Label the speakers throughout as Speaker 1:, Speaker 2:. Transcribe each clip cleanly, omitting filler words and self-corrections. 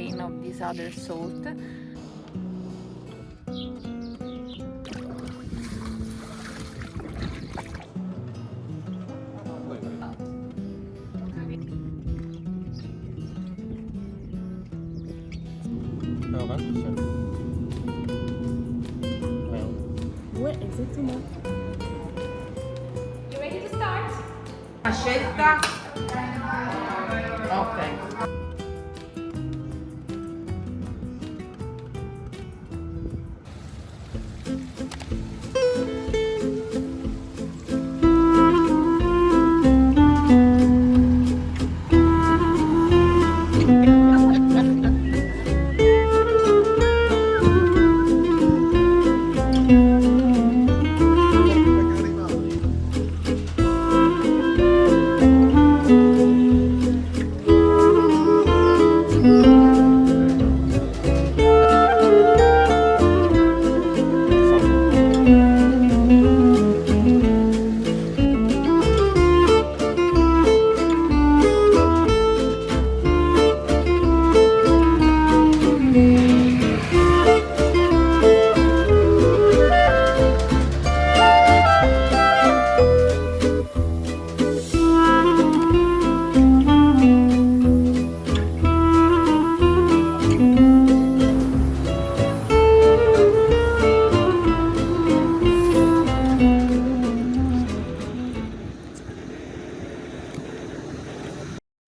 Speaker 1: grain of this other salt.
Speaker 2: Ouais, exactement.
Speaker 1: You ready to start?
Speaker 3: La scelta. Ok.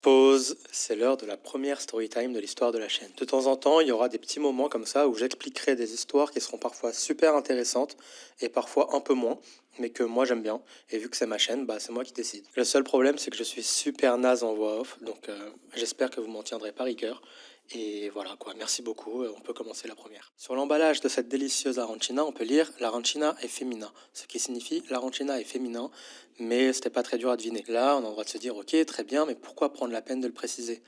Speaker 4: Pause, c'est l'heure de la première story time de l'histoire de la chaîne. De temps en temps, il y aura des petits moments comme ça où j'expliquerai des histoires qui seront parfois super intéressantes et parfois un peu moins, mais que moi j'aime bien. Et vu que c'est ma chaîne, c'est moi qui décide. Le seul problème, c'est que je suis super naze en voix off, donc j'espère que vous m'en tiendrez par rigueur. Et voilà quoi, merci beaucoup, on peut commencer la première. Sur l'emballage de cette délicieuse arancina, on peut lire l'arancina est féminin, ce qui signifie l'arancina est féminin, mais c'était pas très dur à deviner. Là, on a le droit de se dire ok, très bien, mais pourquoi prendre la peine de le préciser?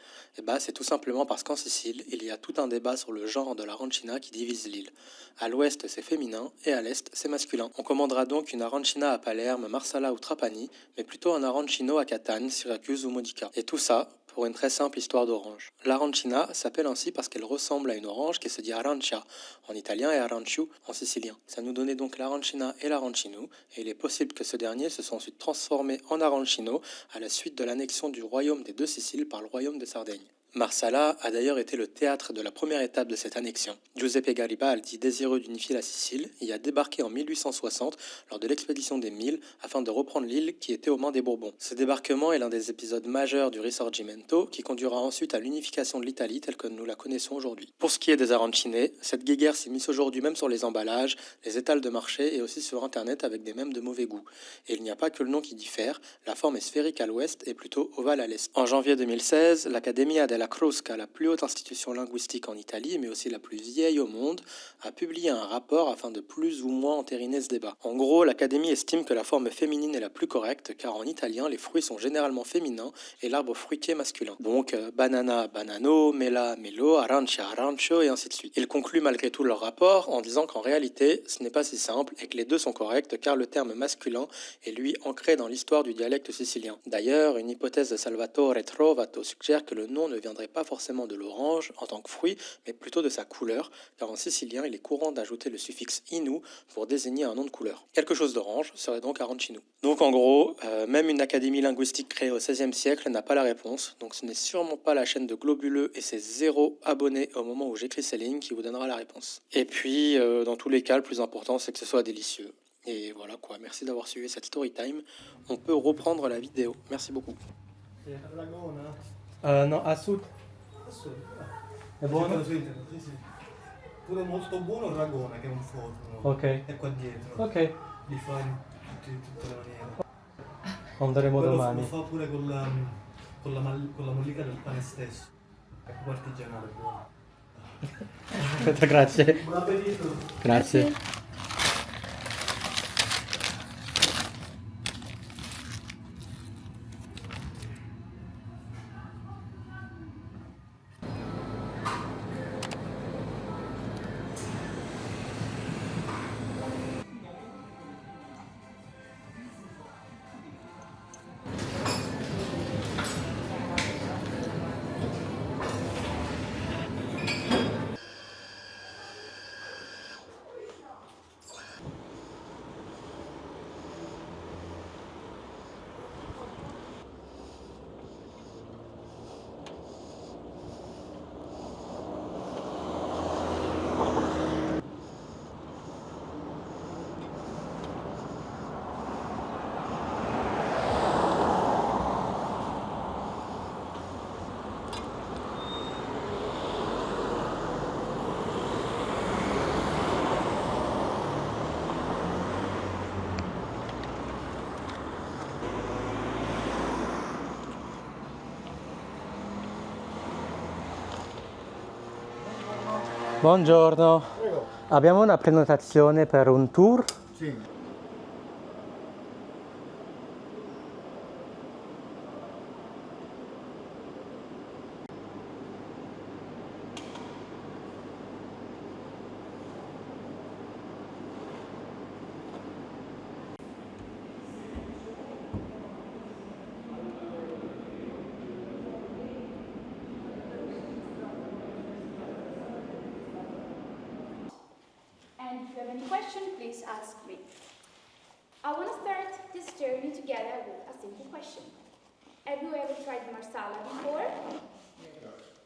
Speaker 4: C'est tout simplement parce qu'en Sicile, il y a tout un débat sur le genre de l'arancina qui divise l'île. À l'ouest, c'est féminin et à l'est, c'est masculin. On commandera donc une arancina à Palerme, Marsala ou Trapani, mais plutôt un arancino à Catane, Syracuse ou Modica. Et tout ça pour une très simple histoire d'orange. L'arancina s'appelle ainsi parce qu'elle ressemble à une orange qui se dit arancia en italien et aranciu en sicilien. Ça nous donnait donc l'arancina et l'arancino, et il est possible que ce dernier se soit ensuite transformé en arancino à la suite de l'annexion du royaume des deux Siciles par le royaume de Sardaigne. Marsala a d'ailleurs été le théâtre de la première étape de cette annexion. Giuseppe Garibaldi, désireux d'unifier la Sicile, y a débarqué en 1860 lors de l'expédition des Mille afin de reprendre l'île qui était aux mains des Bourbons. Ce débarquement est l'un des épisodes majeurs du Risorgimento qui conduira ensuite à l'unification de l'Italie telle que nous la connaissons aujourd'hui. Pour ce qui est des arancines, cette guéguerre s'est mise aujourd'hui même sur les emballages, les étals de marché et aussi sur internet avec des mèmes de mauvais goût. Et il n'y a pas que le nom qui diffère, la forme est sphérique à l'ouest et plutôt ovale à l'est. En janvier 2016, l'Accademia della Crusca, la plus haute institution linguistique en Italie, mais aussi la plus vieille au monde, a publié un rapport afin de plus ou moins entériner ce débat. En gros, l'Académie estime que la forme féminine est la plus correcte, car en italien, les fruits sont généralement féminins et l'arbre fruitier masculin. Donc, banana, banano, mela, melo, arancia, arancio, et ainsi de suite. Ils concluent malgré tout leur rapport en disant qu'en réalité, ce n'est pas si simple et que les deux sont corrects, car le terme masculin est lui ancré dans l'histoire du dialecte sicilien. D'ailleurs, une hypothèse de Salvatore Trovato suggère que le nom ne viendrait pas forcément de l'orange en tant que fruit, mais plutôt de sa couleur, car en sicilien, il est courant d'ajouter le suffixe inu pour désigner un nom de couleur. Quelque chose d'orange serait donc arancino. Donc en gros, même une académie linguistique créée au XVIe siècle n'a pas la réponse, donc ce n'est sûrement pas la chaîne de Globuleux et ses 0 abonnés au moment où j'écris ces lignes qui vous donnera la réponse. Et puis, dans tous les cas, le plus important, c'est que ce soit délicieux. Et voilà quoi, merci d'avoir suivi cette story time. On peut reprendre la vidéo. Merci beaucoup.
Speaker 5: No, a sud. È buono?
Speaker 6: Sì, sì. Pure molto buono il ragone, che è un forno.
Speaker 5: Ok.
Speaker 6: È qua dietro.
Speaker 5: Ok,
Speaker 6: Li fa in tutte le maniere.
Speaker 5: andremo
Speaker 6: Poi lo
Speaker 5: domani.
Speaker 6: fa pure con la mollica del pane stesso. È proprio artigianale, buono.
Speaker 5: Aspetta, grazie.
Speaker 6: Buon appetito!
Speaker 5: Grazie.
Speaker 4: Buongiorno. Abbiamo una prenotazione per un tour?
Speaker 7: Sì.
Speaker 8: And if you have any question, please ask me. I want to start this journey together with a simple question. Have you ever tried marsala before?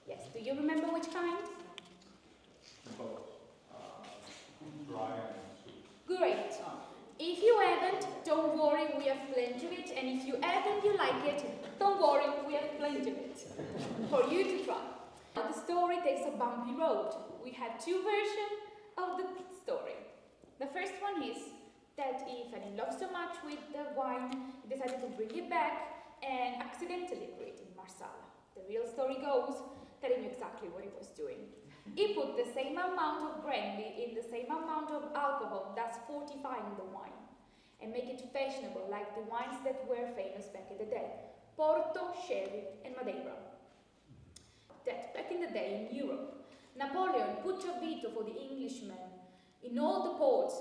Speaker 8: Yes. Do you remember which kind? Great. If you haven't, don't worry, we have plenty of it. And if you haven't, you like it, don't worry, we have plenty of it for you to try. The story takes a bumpy road. We have two versions of the story. The first one is that he fell in love so much with the wine, he decided to bring it back and accidentally created marsala. The real story goes that he knew exactly what he was doing. He put the same amount of brandy in the same amount of alcohol, thus fortifying the wine, and make it fashionable like the wines that were famous back in the day, Porto, Sherry and Madeira. That back in the day in Europe, Napoleon put a veto for the Englishmen in all the ports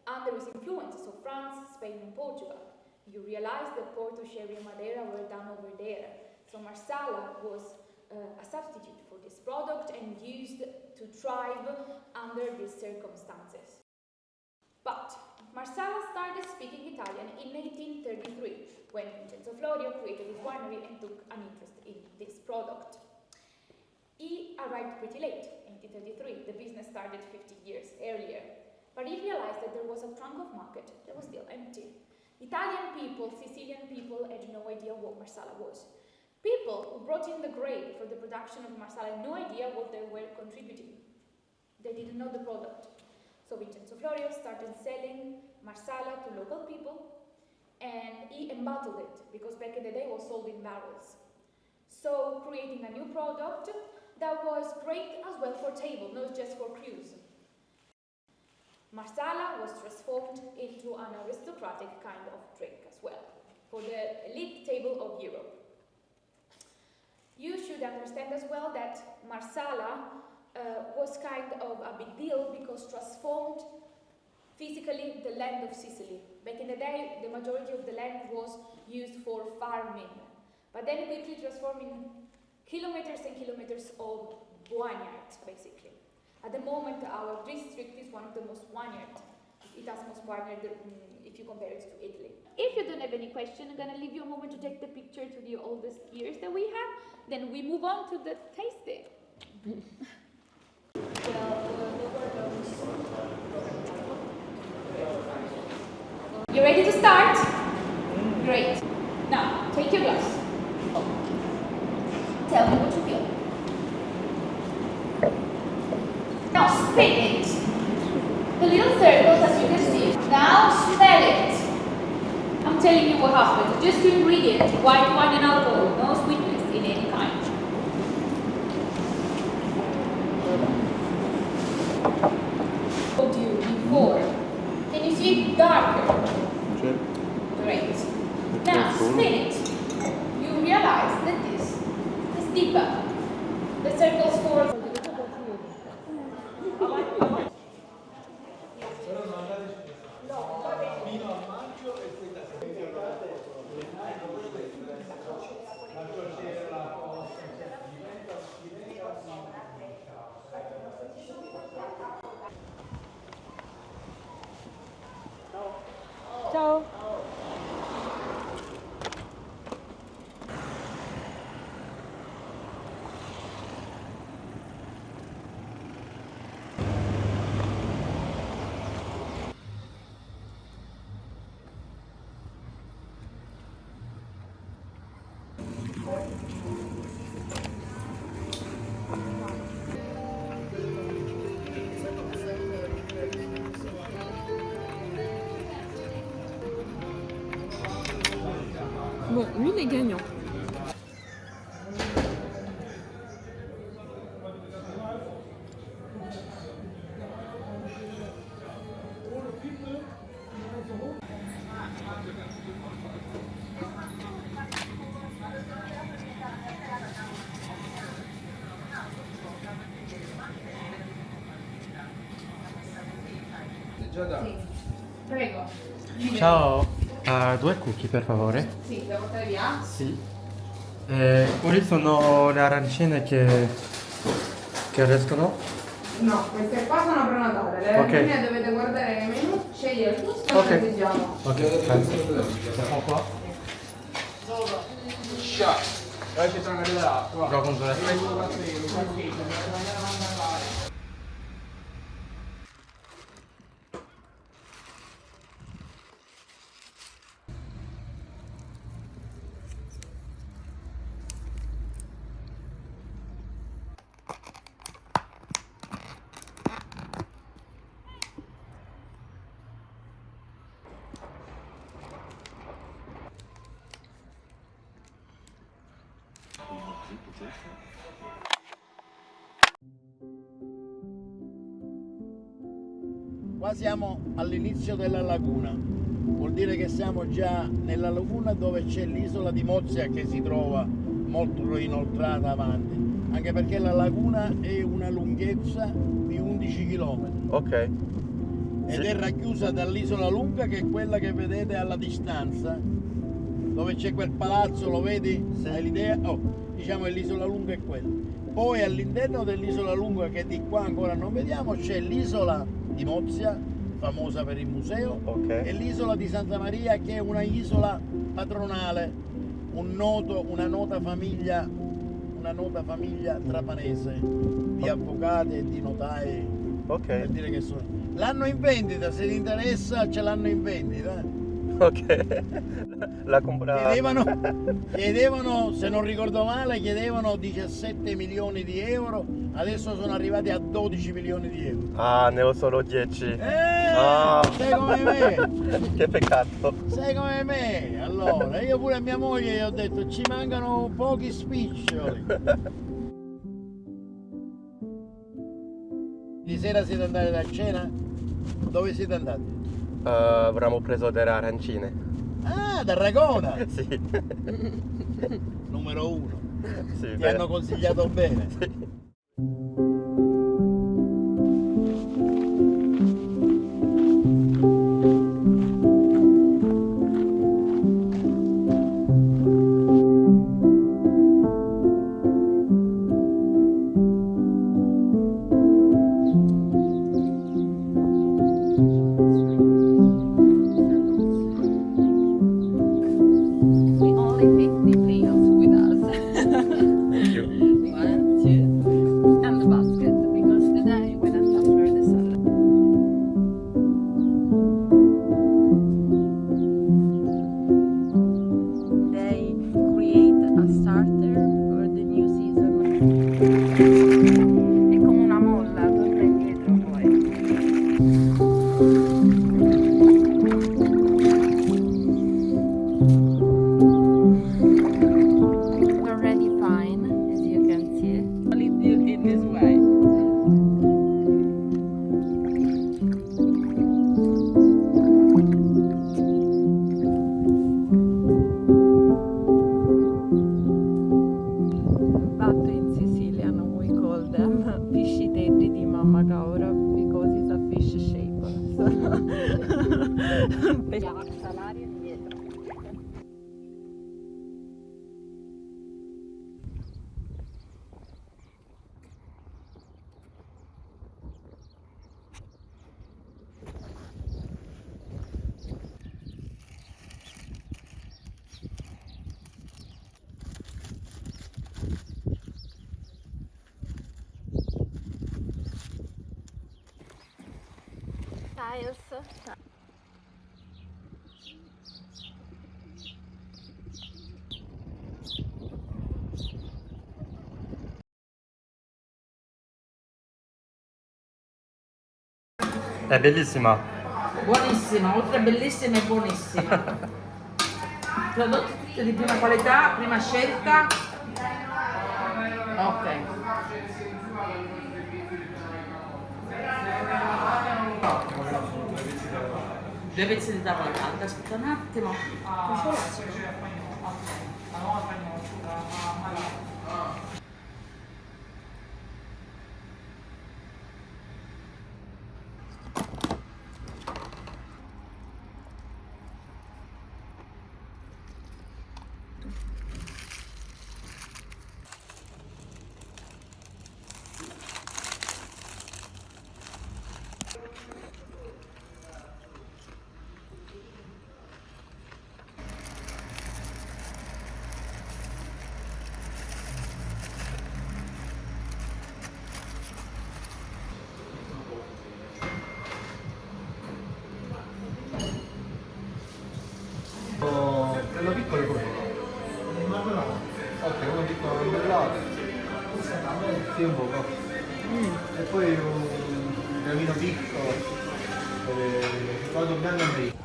Speaker 8: under his influence, so France, Spain and Portugal. You realize that Porto, Sherry and Madeira were done over there, so marsala was a substitute for this product and used to thrive under these circumstances. But marsala started speaking Italian in 1833 when Vincenzo Florio created his winery and took an interest in this product. He arrived pretty late, 1833. The business started 50 years earlier. But he realized that there was a chunk of market that was still empty. Italian people, Sicilian people had no idea what marsala was. People who brought in the grape for the production of marsala had no idea what they were contributing. They didn't know the product. So Vincenzo Florio started selling marsala to local people, and he embottled it, because back in the day it was sold in barrels. So creating a new product that was great as well for table, not just for cruise. Marsala was transformed into an aristocratic kind of drink as well, for the elite table of Europe. You should understand as well that marsala was kind of a big deal because transformed physically the land of Sicily. Back in the day, the majority of the land was used for farming, but then quickly transforming kilometers and kilometers of vineyards, basically. At the moment, our district is one of the most vineyard. It has most vineyard if you compare it to Italy. If you don't have any question, I'm gonna leave you a moment to take the picture to the oldest years that we have. Then we move on to the tasting. You ready to start? Great. Now, take your glass. Tell me what you feel. Now spin it. The little circles, as you can see. Now smell it. I'm telling you what happens. Just two ingredients, white wine and alcohol, no sweetness in any kind. Told you before. Can you see it darker? Great. Now spin it. You realize that this is deeper. The circles form.
Speaker 2: Ciao. Bon, lui, il est gagnant.
Speaker 3: Sì. Prego.
Speaker 4: Ciao, due cookie per favore.
Speaker 3: Sì, da portare via?
Speaker 4: Sì. Quali sono le arancine che riescono?
Speaker 3: No, queste qua sono prenotate. Le
Speaker 4: Ok.
Speaker 3: arancine dovete guardare nel menù, scegliere il gusto
Speaker 4: Ok.
Speaker 3: e decidiamo.
Speaker 4: Ok, grazie. Siamo qua. Gioco un
Speaker 7: Qua siamo all'inizio della laguna, vuol dire che siamo già nella laguna dove c'è l'isola di Mozia che si trova molto inoltrata avanti, anche perché la laguna è una lunghezza di 11 km
Speaker 4: Ok.
Speaker 7: ed è racchiusa dall'isola lunga che è quella che vedete alla distanza, dove c'è quel palazzo, lo vedi? Hai l'idea? Oh, diciamo che l'isola lunga è quella. Poi all'interno dell'isola lunga, che di qua ancora non vediamo, c'è l'isola di Mozia, famosa per il museo, e l'isola di Santa Maria, che è una isola patronale, una nota famiglia trapanese di avvocati e di notai. Per dire che sono. L'hanno in vendita, se ti interessa ce l'hanno in vendita.
Speaker 4: Ok. La comprare.
Speaker 7: Chiedevano, se non ricordo male, chiedevano 17 milioni di euro, adesso sono arrivati a 12 milioni di euro.
Speaker 4: Ah, ne ho solo 10.
Speaker 7: Sei come me!
Speaker 4: Che peccato.
Speaker 7: Sei come me! Allora, io pure a mia moglie gli ho detto, ci mancano pochi spiccioli. Di sera siete andati da cena? Dove siete andati?
Speaker 4: Avremmo preso delle arancine.
Speaker 7: Ah, da Ragona!
Speaker 4: Sì.
Speaker 7: Numero 1.
Speaker 4: Sì,
Speaker 7: Ti
Speaker 4: beh.
Speaker 7: hanno consigliato bene.
Speaker 1: We only take the pails with us.
Speaker 4: Thank you.
Speaker 1: 1, 2, and the basket because today we don't touch the salad. They create a starter for the new season. È come una molla, torna indietro poi. Already fine, as you can see. In this way. But in Sicilian we call them fisci teddi di mamma Caura because it's a fish shape. Salario indietro. Tiles.
Speaker 4: È bellissima.
Speaker 3: Buonissima, oltre a bellissima e buonissima. Prodotti tutti di prima qualità, prima scelta. Ok. Due pezzi di tavola calda, aspetta un attimo.
Speaker 6: piccole così. Ok, uno piccolo marmellata. Sì, un poco. E poi un gramino piccolo. Vado bianco e nero.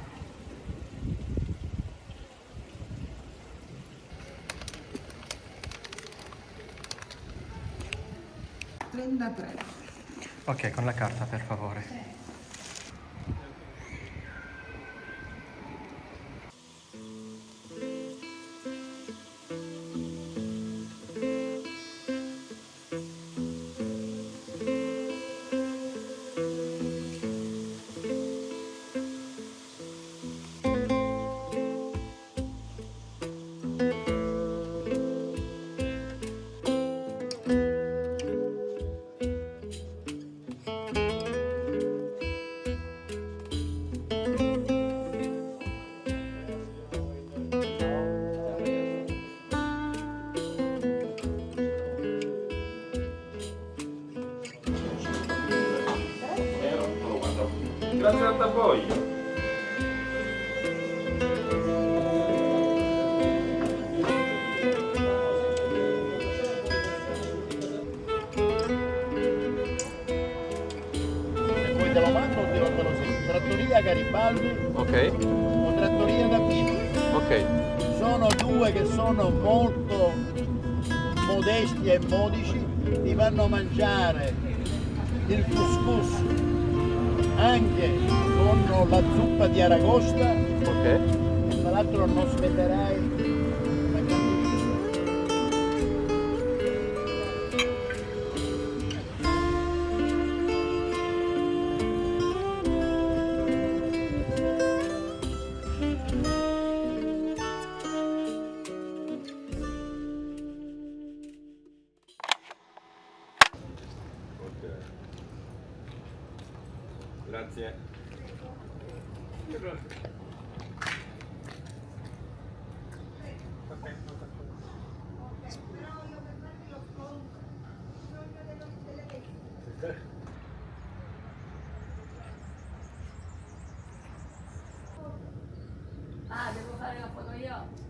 Speaker 4: Ok, con la carta per favore.
Speaker 9: Grazie a voi.
Speaker 7: E poi te lo mando o te lo segno? Trattoria Garibaldi
Speaker 9: Ok,
Speaker 7: o Trattoria da Pino.
Speaker 9: ok.
Speaker 7: Sono due che sono molto modesti e modici, ti fanno mangiare il couscous anche con la zuppa di aragosta,
Speaker 9: Ok.
Speaker 7: e tra l'altro non spenderai una grande cifra.
Speaker 9: Grazie.
Speaker 8: Ah, devo fare la foto io?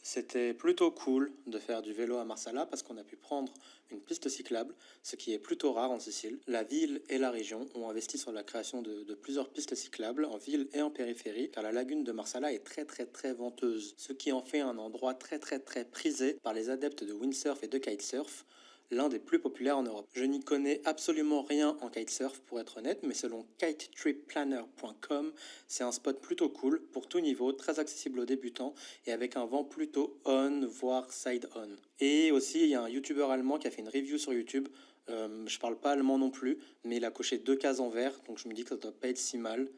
Speaker 4: C'était plutôt cool de faire du vélo à Marsala parce qu'on a pu prendre une piste cyclable, ce qui est plutôt rare en Sicile. La ville et la région ont investi sur la création de plusieurs pistes cyclables en ville et en périphérie, car la lagune de Marsala est très venteuse, ce qui en fait un endroit très prisé par les adeptes de windsurf et de kitesurf, l'un des plus populaires en Europe. Je n'y connais absolument rien en kitesurf pour être honnête, mais selon kitetripplanner.com, c'est un spot plutôt cool pour tout niveau, très accessible aux débutants et avec un vent plutôt on, voire side on. Et aussi, il y a un youtubeur allemand qui a fait une review sur YouTube. Je parle pas allemand non plus, mais il a coché 2 cases en vert, donc je me dis que ça doit pas être si mal.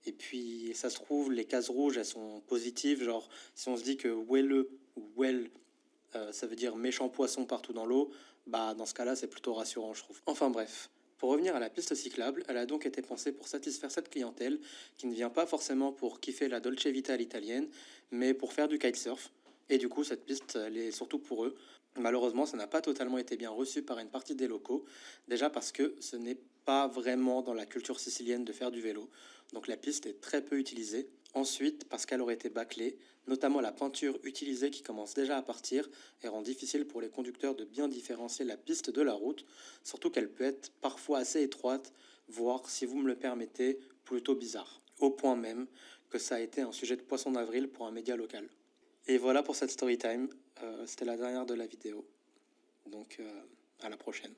Speaker 4: Et puis, ça se trouve, les cases rouges, elles sont positives. Genre, si on se dit que whale ou well, ça veut dire méchant poisson partout dans l'eau, bah dans ce cas-là, c'est plutôt rassurant, je trouve. Enfin bref. Pour revenir à la piste cyclable, elle a donc été pensée pour satisfaire cette clientèle qui ne vient pas forcément pour kiffer la Dolce Vita à l'italienne, mais pour faire du kitesurf. Et du coup, cette piste, elle est surtout pour eux. Malheureusement, ça n'a pas totalement été bien reçu par une partie des locaux, déjà parce que ce n'est pas vraiment dans la culture sicilienne de faire du vélo, donc la piste est très peu utilisée. Ensuite, parce qu'elle aurait été bâclée, notamment la peinture utilisée qui commence déjà à partir et rend difficile pour les conducteurs de bien différencier la piste de la route, surtout qu'elle peut être parfois assez étroite, voire, si vous me le permettez, plutôt bizarre. Au point même que ça a été un sujet de poisson d'avril pour un média local. Et voilà pour cette story time, c'était la dernière de la vidéo, donc à la prochaine.